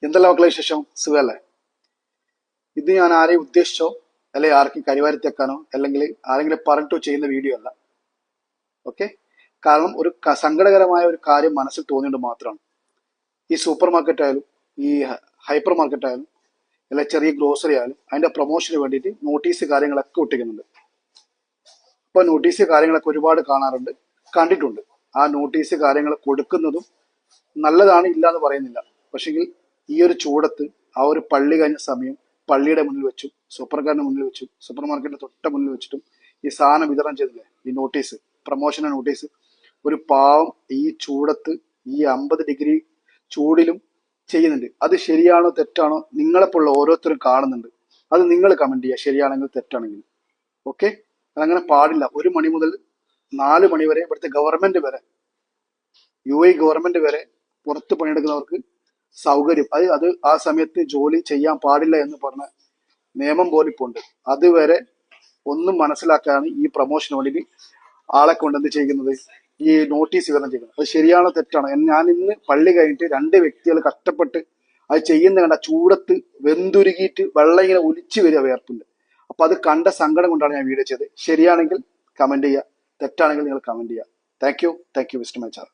എന്തെല്ലാം മക്കളെ വിശേഷം? സുഖല്ലേ? ഇത് ഞാൻ ആരെയും ഉദ്ദേശിച്ചോ അല്ലെ ആർക്കും കരിവാരിത്തേക്കാനോ അല്ലെങ്കിൽ ആരെങ്കിലും പറഞ്ഞിട്ടോ ചെയ്യുന്ന വീഡിയോ അല്ല. ഓക്കെ. കാരണം ഒരു സങ്കടകരമായ ഒരു കാര്യം മനസ്സിൽ തോന്നിയിട്ട് മാത്രമാണ്. ഈ സൂപ്പർ മാർക്കറ്റ് ആയാലും ഈ ഹൈപ്പർ മാർക്കറ്റ് ആയാലും അല്ലെ ചെറിയ ഗ്രോസറി ആയാലും അതിന്റെ പ്രൊമോഷന് വേണ്ടിയിട്ട് നോട്ടീസ് കാര്യങ്ങളൊക്കെ ഒട്ടിക്കുന്നുണ്ട്. ഇപ്പൊ നോട്ടീസ് കാര്യങ്ങളൊക്കെ ഒരുപാട് കാണാറുണ്ട്, കണ്ടിട്ടുണ്ട്. ആ നോട്ടീസ് കാര്യങ്ങൾ കൊടുക്കുന്നതും നല്ലതാണ്, ഇല്ല എന്ന് പറയുന്നില്ല. പക്ഷെങ്കിൽ ഈ ഒരു ചൂടത്ത് ആ ഒരു പള്ളി കഴിഞ്ഞ സമയം പള്ളിയുടെ മുന്നിൽ വെച്ചും സൂപ്പർക്കാരന്റെ മുന്നിൽ വെച്ചും സൂപ്പർ മാർക്കറ്റിന്റെ തൊട്ട മുന്നിൽ വെച്ചിട്ടും ഈ സാധനം വിതരണം ചെയ്തില്ലേ, ഈ നോട്ടീസ്, പ്രൊമോഷന്റെ നോട്ടീസ്. ഒരു പാവം ഈ ചൂടത്ത് ഈ 50 ഡിഗ്രി ചൂടിലും ചെയ്യുന്നുണ്ട്. അത് ശരിയാണോ തെറ്റാണോ നിങ്ങളെപ്പോലുള്ള ഓരോരുത്തരും കാണുന്നുണ്ട്. അത് നിങ്ങൾ കമന്റ് ചെയ്യുക, ശരിയാണെങ്കിൽ തെറ്റാണെങ്കിൽ. ഓക്കെ. അതങ്ങനെ പാടില്ല. 1 മണി മുതൽ 4 മണി വരെ ഇവിടുത്തെ ഗവൺമെന്റ് വരെ, UAE ഗവൺമെന്റ് വരെ പുറത്ത് പണിയെടുക്കുന്നവർക്ക് സൗകര്യം, അത് ആ സമയത്ത് ജോലി ചെയ്യാൻ പാടില്ല എന്ന് പറഞ്ഞ നിയമം പോലും ഇപ്പോൾ ഉണ്ട്. അതുവരെ ഒന്നും മനസ്സിലാക്കാണ് ഈ പ്രൊമോഷന് വേണ്ടിയിട്ട് ആളെ കൊണ്ട് എന്ത് ചെയ്യുന്നത്, ഈ നോട്ടീസ് വിതരണം ചെയ്യുന്നത്. അത് ശരിയാണോ തെറ്റാണോ? ഞാൻ ഇന്ന് പള്ളി കഴിഞ്ഞിട്ട് 2 വ്യക്തികൾ കഷ്ടപ്പെട്ട് അത് ചെയ്യുന്ന കണ്ട ചൂടത്ത് വെന്തുരുകിയിട്ട് വെള്ളം ഇങ്ങനെ ഒലിച്ചു വരിക വേർപ്പുണ്ട്. അപ്പൊ അത് കണ്ട സങ്കടം കൊണ്ടാണ് ഞാൻ വീഡിയോ ചെയ്തത്. ശരിയാണെങ്കിൽ കമന്റ് ചെയ്യുക, തെറ്റാണെങ്കിൽ നിങ്ങൾ കമന്റ് ചെയ്യുക. Thank you mister മച്ചാർ.